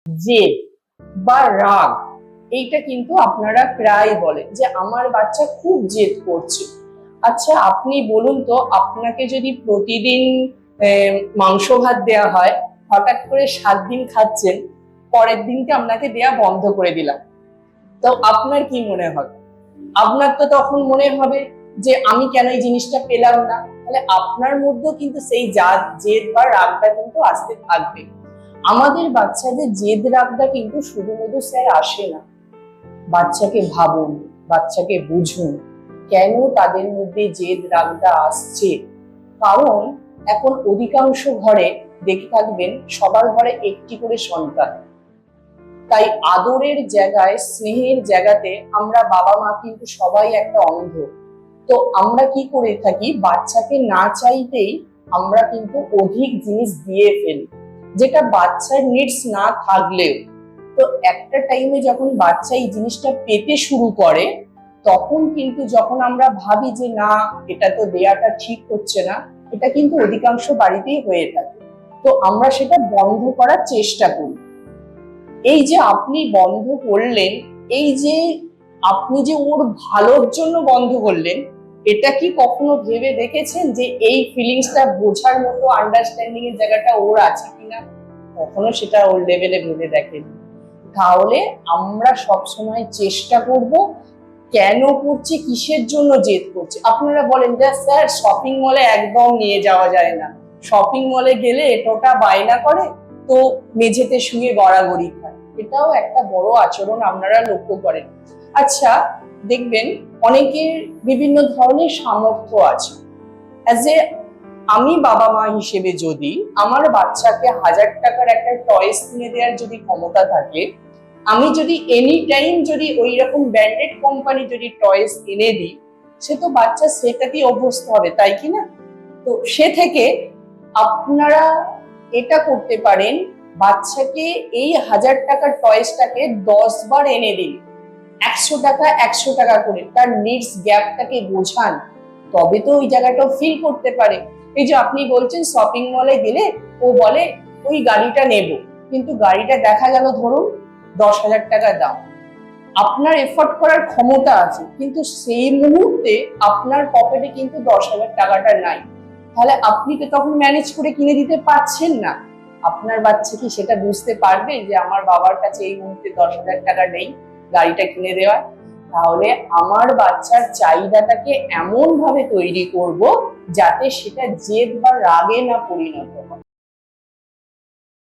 জেদ বা রাগ, এইটা কিন্তু আপনারা প্রায় বলেন যে আমার বাচ্চা খুব জেদ করছে। আচ্ছা আপনি বলুন তো, আপনাকে যদি প্রতিদিন মাংস ভাত দেওয়া হয়, হঠাৎ করে 7 দিন খাচ্ছেন, পরের দিনকে আপনাকে দেয়া বন্ধ করে দিলাম, তো আপনার কি মনে হবে? আপনার তো তখন মনে হবে যে আমি কেন এই জিনিসটা পেলাম না। তাহলে আপনার মধ্যেও কিন্তু সেই জেদ বা রাগটা কিন্তু আসতে থাকবে। আমাদের বাচ্চাদের জেদ রাগটা কিন্তু শুধুমাত্র স্যার আসে না। বাচ্চাকে ভাবুন, বাচ্চাকে বুঝুন, কেন তাদের মধ্যে জেদ রাগটা আসছে। কারণ এখন অধিকাংশ ঘরে দেখে থাকবেন সবার ঘরে একটি করে সন্তান, তাই আদরের জায়গায় স্নেহের জায়গাতে আমরা বাবা মা কিন্তু সবাই একটা অন্ধ। তো আমরা কি করে থাকি, বাচ্চাকে না চাইতেই আমরা কিন্তু অধিক জিনিস দিয়ে ফেলি, যেটা বাচ্চার নিডস না থাকলেও। তো একটা টাইমে যখন বাচ্চা এই জিনিসটা পেতে শুরু করে, তখন কিন্তু যখন আমরা ভাবি যে না, এটা তো দেয়াটা ঠিক হচ্ছে না, এটা কিন্তু অধিকাংশ বাড়িতেই হয়ে থাকে। তো আমরা সেটা বন্ধ করার চেষ্টা করি। এই যে আপনি বন্ধ করলেন, এই যে আপনি যে ওর ভালোর জন্য বন্ধ করলেন, এটা কি কখনো ভেবে দেখেছেন যে এই ফিলিংসটা বোঝার মতো আন্ডারস্ট্যান্ডিং এর জায়গাটা ওর আছে কিনা? কখনো সেটা ওর লেভেলে ভেবে দেখেন। তাহলে আমরা সবসময় চেষ্টা করব, কেন করছে, কিসের জন্য জেদ করছে। আপনারা বলেন যে স্যার শপিং মলে একদম নিয়ে যাওয়া যায় না, শপিং মলে গেলে এতটা বায়না করে, তো মেঝেতে শুয়ে গড়াগড়ি খায়, এটাও একটা বড় আচরণ আপনারা লক্ষ্য করেন। আচ্ছা দেখবেন অনেকের বিভিন্ন ধরনের সামর্থ্য আছে। অ্যাজ এ আমি বাবা মা হিসেবে যদি আমার বাচ্চাকে 1000 টাকার একটা টয়েস কিনে দেওয়ার যদি ক্ষমতা থাকে, আমি যদি এনি টাইম যদি ওই রকম ব্র্যান্ডেড কোম্পানি যদি টয়েস এনে দিই, সে তো বাচ্চা সেটাতেই অভ্যস্ত হবে, তাই কি না? তো সে থেকে আপনারা এটা করতে পারেন, বাচ্চাকে এই 1000 টাকার টয়েসটাকে 10 বার এনে দিন, 100 টাকা 100 টাকা করে তার নিডস গ্যাপটাকে বোঝান, তবে তো ওই জায়গাটাও ফিল করতে পারে। এই যে আপনি বলছেন শপিং মলে গেলে ও বলে ওই গাড়িটা নেব, কিন্তু গাড়িটা দেখা গেল ধরুন 10,000 টাকা দাম। আপনার এফোর্ট করার ক্ষমতা আছে, কিন্তু সেই মুহূর্তে আপনার পকেটে কিন্তু 10,000 টাকাটা নাই, তাহলে আপনি তো তখন ম্যানেজ করে কিনে দিতে পারছেন না। আপনার বাচ্চা কি সেটা বুঝতে পারবে যে আমার বাবার কাছে এই মুহূর্তে 10,000 টাকা নেই গাড়িটা কিনে দেওয়ার? তাহলে আমার বাচ্চার চাহিদাটাকে এমন ভাবে তৈরি করব যাতে সেটা জেদ বা রাগে না পরিণত